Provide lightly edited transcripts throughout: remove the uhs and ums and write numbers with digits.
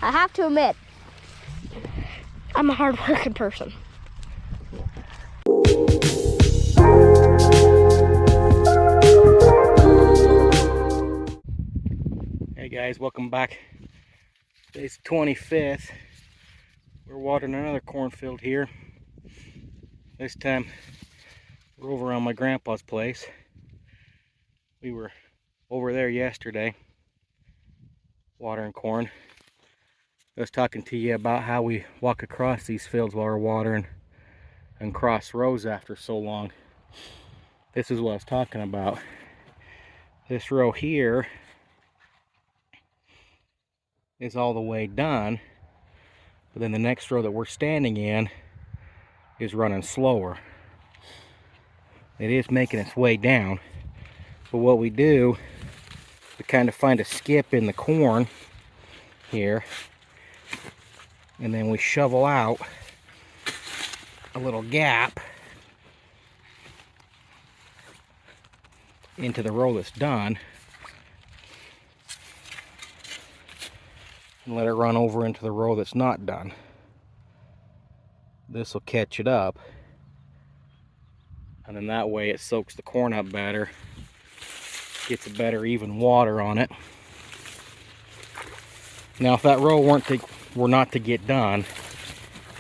I have to admit, I'm a hard-working person. Hey guys, welcome back. Today's the 25th. We're watering another cornfield here. This time we're over on my grandpa's place. We were over there yesterday watering corn. I was talking to you about how we walk across these fields while we're watering and cross rows after so long. This is what I was talking about. This row here is all the way done, but then the next row that we're standing in is running slower. It is making its way down, but what we do, we kind of find a skip in the corn here, and then we shovel out a little gap into the row that's done and let it run over into the row that's not done. This will catch it up, and then that way it soaks the corn up better, gets a better even water on it. Now if that row were not to get done,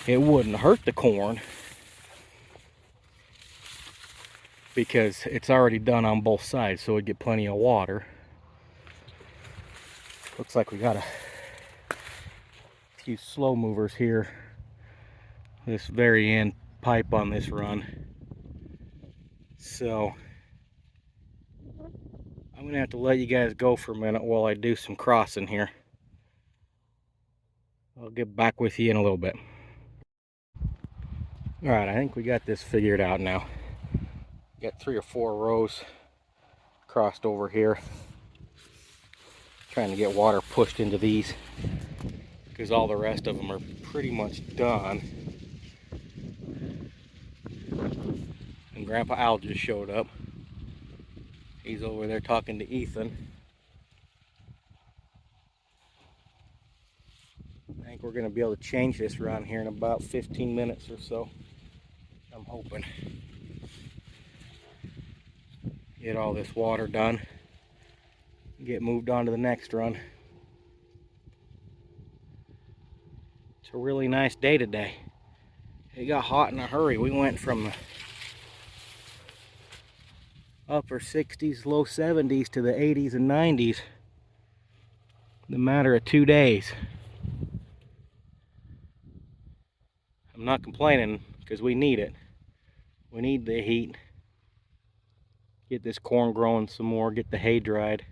it wouldn't hurt the corn because it's already done on both sides, so it'd get plenty of water. Looks like we got a few slow movers here. This very end pipe on this run. So I'm gonna have to let you guys go for a minute while I do some crossing here. I'll get back with you in a little bit. All right, I think we got this figured out now. Got 3 or 4 rows crossed over here. Trying to get water pushed into these because all the rest of them are pretty much done. And Grandpa Al just showed up. He's over there talking to Ethan. I think we're going to be able to change this run here in about 15 minutes or so. I'm hoping. Get all this water done. Get moved on to the next run. It's a really nice day today. It got hot in a hurry. We went from the upper 60s, low 70s to the 80s and 90s in a matter of 2 days. I'm not complaining because we need it. We need the heat. Get this corn growing some more, get the hay dried.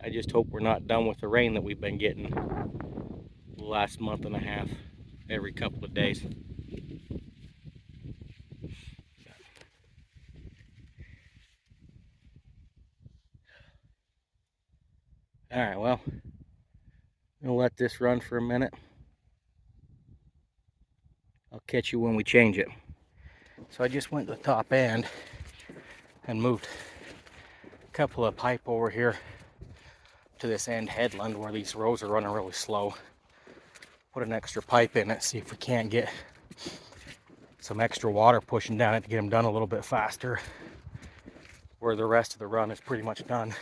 I just hope we're not done with the rain that we've been getting the last month and a half, every couple of days. All right, well, I'm gonna let this run for a minute. I'll catch you when we change it. So I just went to the top end and moved a couple of pipe over here to this end headland where these rows are running really slow. Put an extra pipe in it, see if we can't get some extra water pushing down it to get them done a little bit faster, where the rest of the run is pretty much done.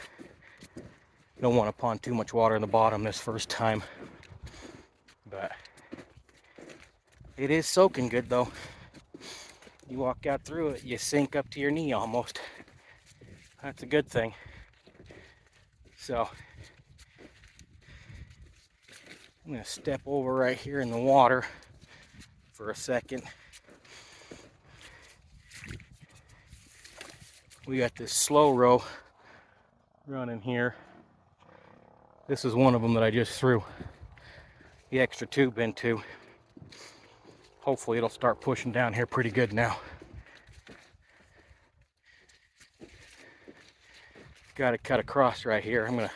Don't want to pond too much water in the bottom this first time, but it is soaking good though. You walk out through it, you sink up to your knee almost. That's a good thing. So I'm gonna step over right here in the water for a second. We got this slow row running here. This is one of them that I just threw the extra tube into. Hopefully it'll start pushing down here pretty good now. Got to cut across right here. I'm gonna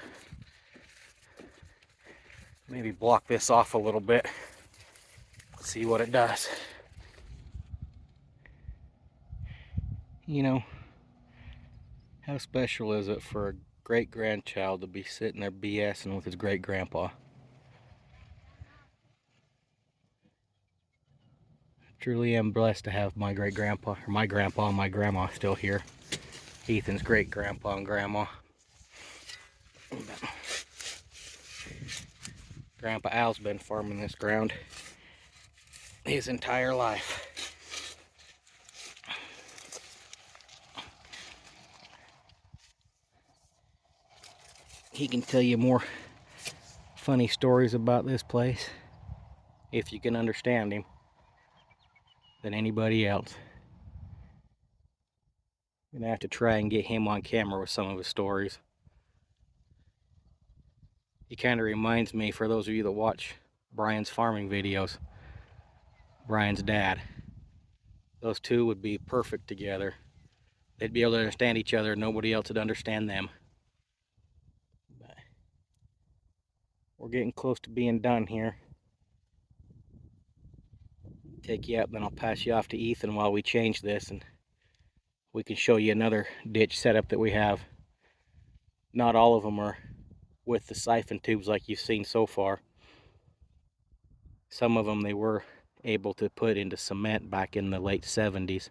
maybe block this off a little bit. See what it does. You know, how special is it for a great-grandchild to be sitting there BSing with his great-grandpa. Truly am blessed to have my great-grandpa, or my grandpa and my grandma still here. Ethan's great-grandpa and grandma. Grandpa Al's been farming this ground his entire life. He can tell you more funny stories about this place, if you can understand him, than anybody else. I'm gonna have to try and get him on camera with some of his stories. He kind of reminds me, for those of you that watch Brian's farming videos, Brian's dad. Those two would be perfect together. They'd be able to understand each other, nobody else would understand them. But we're getting close to being done here. Take you up, then I'll pass you off to Ethan while we change this, and we can show you another ditch setup that we have. Not all of them are with the siphon tubes like you've seen so far. Some of them they were able to put into cement back in the late 70s.